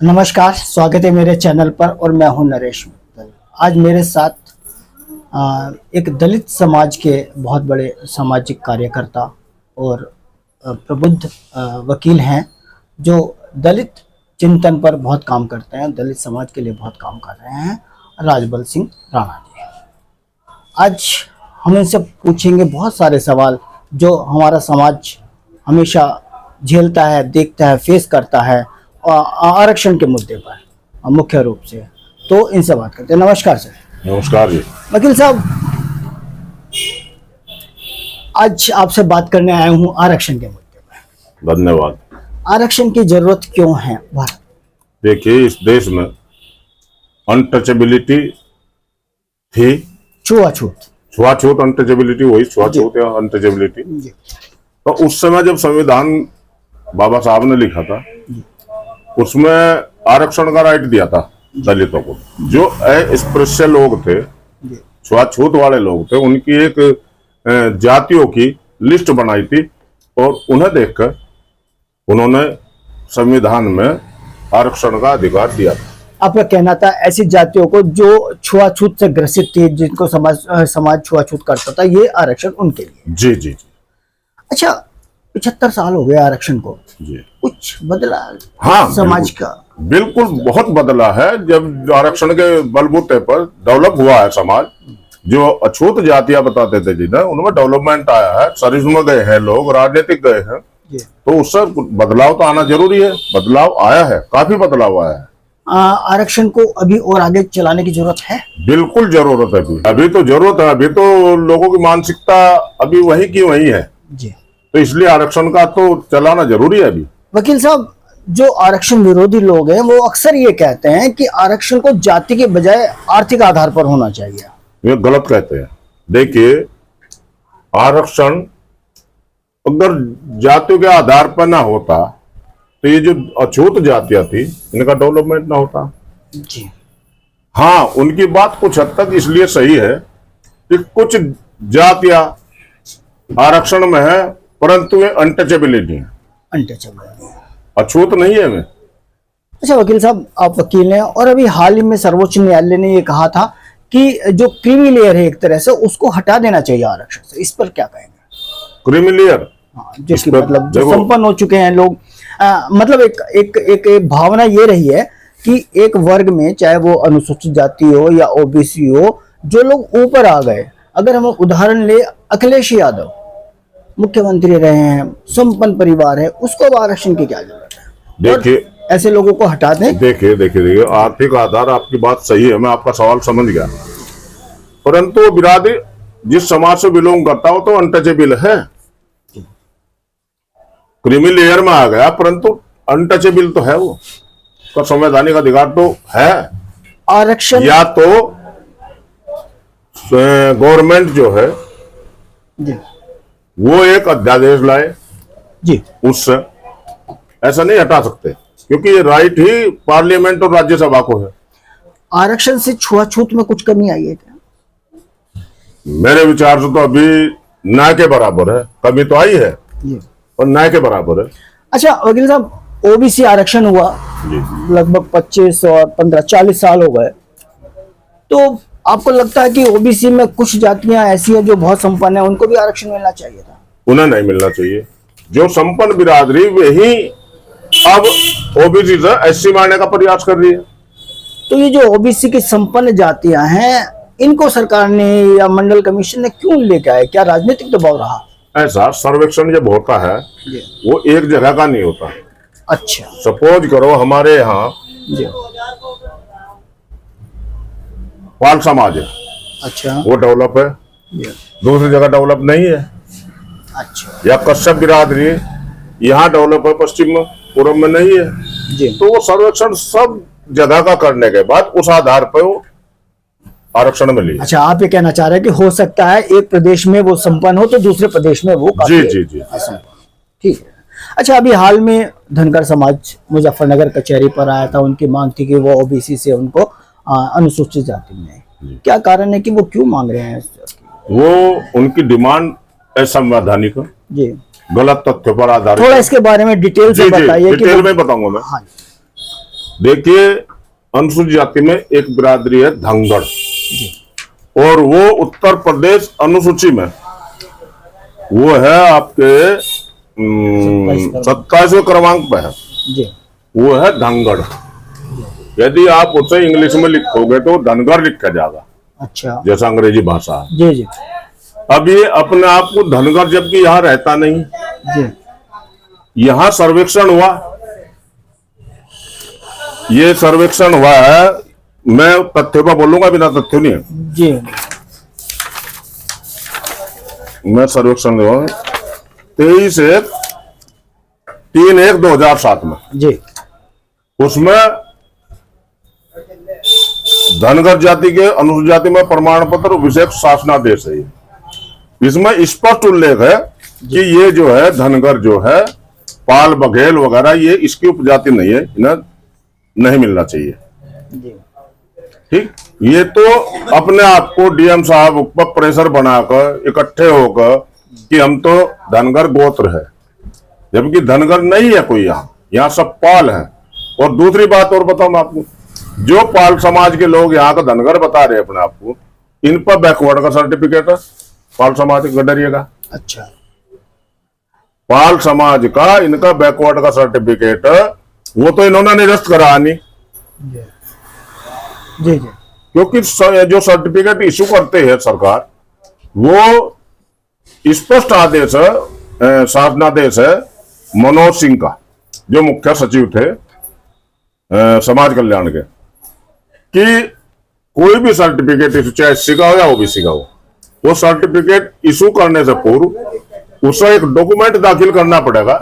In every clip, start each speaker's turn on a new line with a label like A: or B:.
A: नमस्कार, स्वागत है मेरे चैनल पर और मैं हूं नरेश मित्तल। आज मेरे साथ एक दलित समाज के बहुत बड़े सामाजिक कार्यकर्ता और प्रबुद्ध वकील हैं जो दलित चिंतन पर बहुत काम करते हैं, दलित समाज के लिए बहुत काम कर रहे हैं, राजबल सिंह राणा जी। आज हम इनसे पूछेंगे बहुत सारे सवाल जो हमारा समाज हमेशा झेलता है, देखता है, फेस करता है आरक्षण के मुद्दे पर मुख्य रूप से। तो इनसे बात करते हैं। नमस्कार सर।
B: नमस्कार जी।
A: वकील साहब, आज आपसे बात करने आया हूं आरक्षण के मुद्दे पर।
B: धन्यवाद।
A: आरक्षण की जरूरत क्यों है भारत?
B: देखिए, इस देश में अनटचेबिलिटी थी, छुआछूत अनटचेबिलिटी, वही छुआछूत या अनटचेबिलिटी। तो उस समय जब संविधान बाबा साहब ने लिखा था उसमें आरक्षण का राइट दिया था दलितों को। जो अस्पृश्य लोग थे, छुआछूत वाले लोग थे, उनकी एक जातियों की लिस्ट बनाई थी और उन्हें देखकर उन्होंने संविधान में आरक्षण का अधिकार दिया था।
A: आपका कहना था ऐसी जातियों को जो छुआछूत से ग्रसित थी, जिनको समाज छुआछूत करता था, ये आरक्षण उनके लिए।
B: जी जी जी।
A: अच्छा, 75 साल हो गए आरक्षण को
B: जी।
A: कुछ बदला?
B: हाँ,
A: समाज का
B: बिल्कुल बहुत बदला है। जब आरक्षण के बलबूते पर डेवलप हुआ है समाज, जो अछूत जातियां बताते थे जिन्हें, उनमें डेवलपमेंट आया है, सर्विस में गए हैं लोग, राजनीतिक गए हैं, तो उससे बदलाव तो आना जरूरी है। बदलाव आया है, काफी बदलाव आया है।
A: आरक्षण को अभी और आगे चलाने की जरूरत है?
B: बिल्कुल जरूरत है। अभी तो जरूरत है। अभी तो लोगों की मानसिकता अभी वही की वही है
A: जी।
B: तो इसलिए आरक्षण का तो चलाना जरूरी है अभी।
A: वकील साहब, जो आरक्षण विरोधी लोग हैं वो अक्सर ये कहते हैं कि आरक्षण को जाति के बजाय आर्थिक आधार पर होना चाहिए।
B: ये गलत कहते हैं। देखिए, आरक्षण अगर जातियों के आधार पर ना होता तो ये जो अछूत जातियां थी इनका डेवलपमेंट ना होता
A: जी।
B: हाँ, उनकी बात कुछ हद तक इसलिए सही है कि कुछ जातियां आरक्षण में है परंतु वे अनटचेबिलिटी है, अछूत नहीं है वे।
A: अच्छा वकील साहब, आप वकील हैं और अभी हाल ही में सर्वोच्च न्यायालय ने ये कहा था कि जो क्रीमी लेयर है एक तरह से, उसको हटा देना चाहिए आरक्षण से। इस पर क्या कहेंगे?
B: Creamy layer?
A: हाँ, जिसकी मतलब जो संपन्न हो चुके हैं लोग, मतलब एक भावना ये रही है कि एक वर्ग में, चाहे वो अनुसूचित जाति हो या ओबीसी हो, जो लोग ऊपर आ गए। अगर हम उदाहरण ले, अखिलेश यादव मुख्यमंत्री रहे हैं, संपन्न परिवार है, उसको अब आरक्षण की क्या जरूरत है?
B: देखिए,
A: ऐसे लोगों को हटा दें।
B: देखिए आर्थिक आधार, आपकी बात सही है, मैं आपका सवाल समझ गया, परंतु बिरादरी जिस समाज से बिलोंग करता हो तो अनटचेबल है। क्रीमी लेयर में आ गया परंतु अनटचेबल तो है, वो का संवैधानिक अधिकार तो है।
A: आरक्षण
B: या तो गवर्नमेंट जो है
A: जी,
B: वो एक अध्यादेश लाए
A: जी,
B: उससे ऐसा नहीं हटा सकते, क्योंकि ये राइट ही पार्लियामेंट और राज्यसभा को है।
A: आरक्षण से छुआछूत में कुछ कमी आई है क्या?
B: मेरे विचार से तो अभी ना के बराबर है। कमी तो आई है और ना के बराबर है।
A: अच्छा वकील साहब, ओबीसी आरक्षण हुआ लगभग 25 और 15 40 साल हो गए, तो आपको लगता है कि ओबीसी में कुछ जातियां ऐसी हैं जो बहुत संपन्न है, उनको भी आरक्षण मिलना चाहिए था?
B: उन्हें नहीं मिलना चाहिए। जो संपन्न बिरादरी वही अब ओबीसी से एससी मारने का प्रयास कर रही है।
A: तो ये जो ओबीसी की संपन्न जातियां हैं, इनको सरकार ने या मंडल कमीशन ने क्यों लेके आए? क्या राजनीतिक दबाव रहा?
B: ऐसा सर्वेक्षण जब होता है वो एक जगह का नहीं होता।
A: अच्छा,
B: सपोज करो हमारे यहाँ पाल समाज है,
A: अच्छा,
B: वो डेवलप है, दूसरी जगह डेवलप नहीं है।
A: अच्छा,
B: या कश्यप बिरादरी यहाँ डेवलप है, पश्चिम में, पूर्व में नहीं है
A: जी।
B: तो वो सर्वेक्षण सब जगह का करने के बाद उस आधार पर वो आरक्षण मिली।
A: अच्छा, आप ये कहना चाह रहे हैं कि हो सकता है एक प्रदेश में वो संपन्न हो तो दूसरे प्रदेश में वो
B: जी जी जी
A: असंपन्न। ठीक है। अच्छा, अभी हाल में धनगर समाज मुजफ्फरनगर कचहरी पर आया था, उनकी मांग थी कि वो ओबीसी से उनको अनुसूचित जाति में। क्या कारण है कि वो क्यों मांग रहे हैं?
B: वो उनकी डिमांड असंवैधानिक
A: जी,
B: गलत तथ्यों पर आधारित।
A: थोड़ा इसके बारे में डिटेल से बताइए।
B: डिटेल में बताऊंगा मैं।
A: हाँ।
B: देखिए, अनुसूचित जाति में एक बिरादरी है धनगर, और वो उत्तर प्रदेश अनुसूची में वो है आपके 27वें क्रमांक पे है
A: जी
B: वो है धनगर। यदि आप उसे इंग्लिश में लिखोगे तो धनगर लिखा जाएगा,
A: अच्छा
B: जैसा अंग्रेजी भाषा है।
A: जी जी
B: अब ये अपने आप को धनगर, जबकि यहाँ रहता नहीं।
A: जी
B: यहाँ सर्वेक्षण हुआ, ये सर्वेक्षण हुआ है, मैं तथ्यों पर बोलूंगा, बिना तथ्यों नहीं है।
A: जी
B: मैं सर्वेक्षण 23/1/2007 में,
A: जी
B: उसमें धनगर जाति के अनुसूचित जाति में प्रमाण पत्र विशेष शासनादेश है। इसमें स्पष्ट उल्लेख है कि ये जो है धनगर जो है, पाल बघेल वगैरह, ये इसकी उपजाति नहीं है, इन्हें नहीं मिलना चाहिए।
A: जी
B: ठीक, ये तो अपने आप को डीएम साहब पर प्रेशर बनाकर इकट्ठे होकर कि हम तो धनगर गोत्र है, जबकि धनगर नहीं है कोई यहाँ सब पाल है। और दूसरी बात और बताऊं मैं आपको, जो पाल समाज के लोग यहाँ का धनगर बता रहे हैं अपने आप को, इन पर बैकवर्ड का सर्टिफिकेट है पाल समाज गडरिया का।
A: अच्छा
B: पाल समाज का इनका बैकवर्ड का सर्टिफिकेट, वो तो इन्होंने निरस्त करा नहीं,
A: जी जी जी
B: क्योंकि जो सर्टिफिकेट इशू करते हैं सरकार, वो स्पष्ट आदेश है, शासनादेश है मनोज सिंह का, जो मुख्य सचिव थे समाज कल्याण के, कि कोई भी सर्टिफिकेट इशू, चाहे एससी का हो या ओबीसी का हो, वो सर्टिफिकेट इशू करने से पूर्व उसे एक डॉक्यूमेंट दाखिल करना पड़ेगा,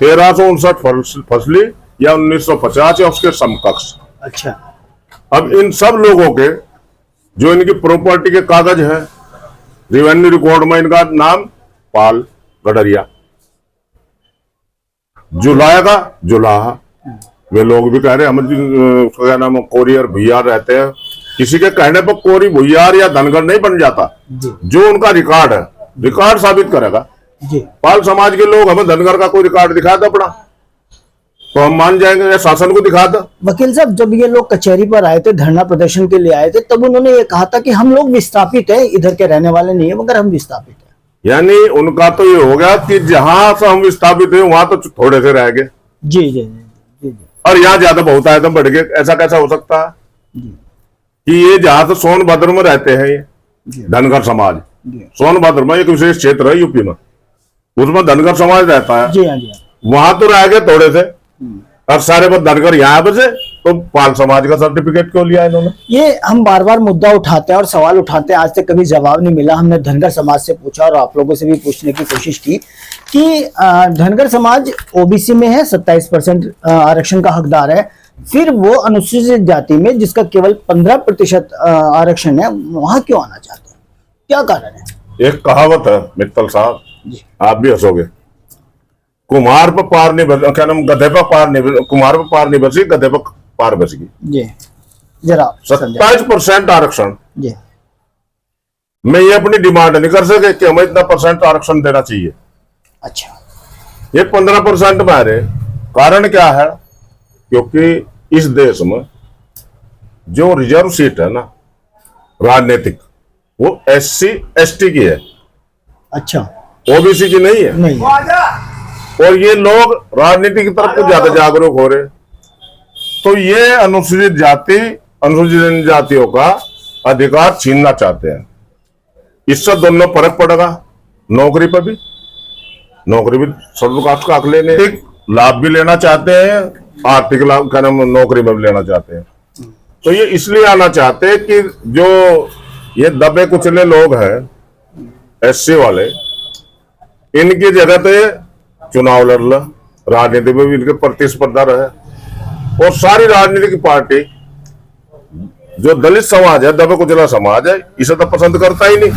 B: 1359 फसली या 1950 या उसके समकक्ष।
A: अच्छा
B: अब इन सब लोगों के जो इनकी प्रॉपर्टी के कागज हैं, रेवेन्यू रिकॉर्ड में इनका नाम पाल गडरिया, जुलाहा का जुलाहा, वे लोग भी कह रहे हैं हम क्या नाम कोरियर भुइयार रहते हैं, किसी के कहने पर कोरी भुइयार या धनगर नहीं बन जाता, जो उनका रिकॉर्ड है, रिकॉर्ड साबित करेगा।
A: जी
B: पाल समाज के लोग हमें धनगर का कोई रिकॉर्ड दिखा दो अपना, तो हम मान जाएंगे, या शासन को दिखा दो।
A: वकील साहब, जब ये लोग कचहरी पर आए थे, धरना प्रदर्शन के लिए आए थे, तब उन्होंने ये कहा था कि हम लोग विस्थापित हैं, इधर के रहने वाले नहीं है, मगर हम विस्थापित हैं।
B: यानी उनका तो ये हो गया कि जहां से हम विस्थापित हैं वहां तो थोड़े से रह गए,
A: जी जी जी जी
B: और यहाँ ज्यादा बहुत आए तो बढ़ गए। ऐसा कैसा हो सकता है कि ये जहां से सोनभद्र में रहते हैं, ये धनगर समाज, सोनभद्र में एक विशेष क्षेत्र है यूपी में, उसमें धनगर समाज रहता है,
A: जी हाँ जी हाँ।
B: वहां तो रह गए थोड़े से, और सारे पर धनगर यहाँ बसे, तो पाल समाज का सर्टिफिकेट क्यों लिया इन्होंने?
A: ये हम बार बार मुद्दा उठाते हैं और सवाल उठाते हैं, आज तक कभी जवाब नहीं मिला। हमने धनगर समाज से पूछा और आप लोगों से भी पूछने की कोशिश की कि धनगर समाज ओबीसी में है, 27% आरक्षण का हकदार है, फिर वो अनुसूचित जाति में जिसका केवल 15% आरक्षण है, वहां क्यों आना चाहते हैं, क्या कारण है?
B: एक कहावत है मित्तल साहब, आप भी हंसोगे, कुम्हार पर पार नहीं बस, क्या नाम, गधे पर पार नहीं, कुम्हार पर पार नहीं बसी, गधे पर पार बस गई।
A: जी जरा
B: 27% आरक्षण
A: जी
B: में ये अपनी डिमांड नहीं कर सके कि हमें इतना % आरक्षण देना चाहिए।
A: अच्छा,
B: ये 15% में आ रहे, कारण क्या है? क्योंकि इस देश में जो रिजर्व सीट है ना राजनीतिक, वो SC ST की है,
A: अच्छा,
B: ओबीसी की नहीं है।
A: नहीं
B: और ये लोग राजनीति की तरफ तो ज्यादा जागरूक हो रहे, तो ये अनुसूचित जाति, अनुसूचित जनजातियों का अधिकार छीनना चाहते हैं। इससे दोनों फर्क पड़ेगा, नौकरी पर भी, नौकरी भी शेड्यूल कास्ट का हक लेने, लाभ भी लेना चाहते हैं, आर्थिक लाभ का नाम नौकरी में भी लेना चाहते हैं। तो ये इसलिए आना चाहते हैं कि जो ये दबे कुचले लोग हैं SC वाले, इनकी जगह पे चुनाव लड़ ला, राजनीति में भी इनके प्रतिस्पर्धा रहे, और सारी राजनीतिक पार्टी जो दलित समाज है, दबे कुचला समाज है, इसे तो पसंद करता ही नहीं,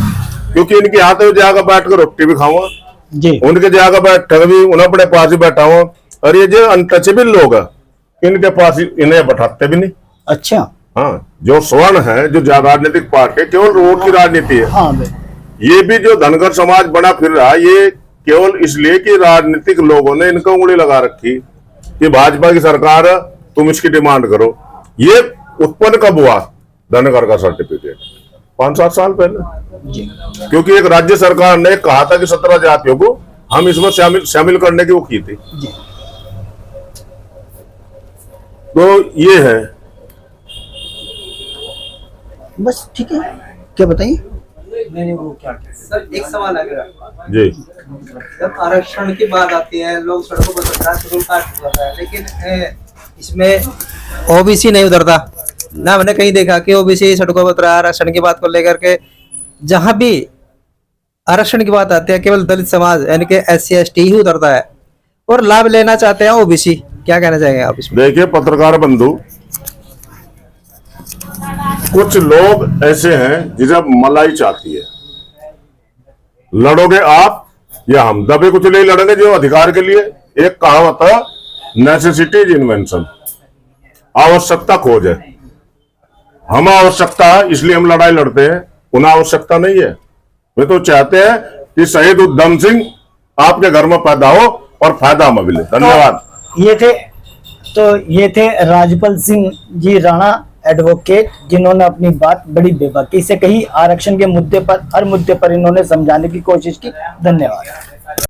B: क्योंकि इनके हाथ में जाकर बैठ कर रोटी भी खाऊंगा
A: जी,
B: उनके जाकर बैठ भी उन्हें अपने पास ही बैठा हुआ, और ये जो अनटचेबल लोग है इनके पास इन्हें बैठाते भी नहीं।
A: अच्छा,
B: हाँ, जो स्वर्ण है, जो राजनीतिक पार्टी केवल वोट की राजनीति है,
A: हाँ
B: ये भी जो धनगर समाज बना फिर रहा, ये केवल इसलिए कि राजनीतिक लोगों ने इनको उंगली लगा रखी कि भाजपा की सरकार तुम इसकी डिमांड करो। ये उत्पन्न कब हुआ धनगर का सर्टिफिकेट? 5-7 साल पहले।
A: जी
B: क्योंकि एक राज्य सरकार ने कहा था कि 17 जातियों को हम इसमें शामिल करने की वो की थी।
A: जी
B: तो ये है।
A: बस ठीक है, क्या बताइए?
C: नहीं वो क्या सर, एक सवाल है मेरा
B: जी
C: जब आरक्षण की बात आती है लोग सड़कों पर उतरता है, शुरू काट होता है, लेकिन इसमें ओबीसी नहीं उतरता ना। मैंने कहीं देखा कि ओबीसी सड़कों पर उतरा आरक्षण की बात को लेकर के। जहां भी आरक्षण की बात आती है केवल दलित समाज यानी कि SC ST ही उतरता है और लाभ लेना चाहते हैं ओबीसी। क्या कहना चाहेंगे आप इसमें?
B: देखिए पत्रकार बंधु, कुछ लोग ऐसे हैं जिसे मलाई चाहती है, लड़ोगे आप या हम, दबे कुछ नहीं लड़ेंगे जो अधिकार के लिए। एक कहावत है, नेसेसिटी इज इन्वेंशन, आवश्यकता खोज है। हम आवश्यकता है इसलिए हम लड़ाई लड़ते हैं, उन्हें आवश्यकता नहीं है। वे तो चाहते हैं कि शहीद उधम सिंह आपके घर में पैदा हो और फायदा हमें मिले। धन्यवाद।
A: ये थे राजपाल सिंह जी राणा, एडवोकेट, जिन्होंने अपनी बात बड़ी बेबाकी से कही। आरक्षण के मुद्दे पर, हर मुद्दे पर इन्होंने समझाने की कोशिश की। धन्यवाद।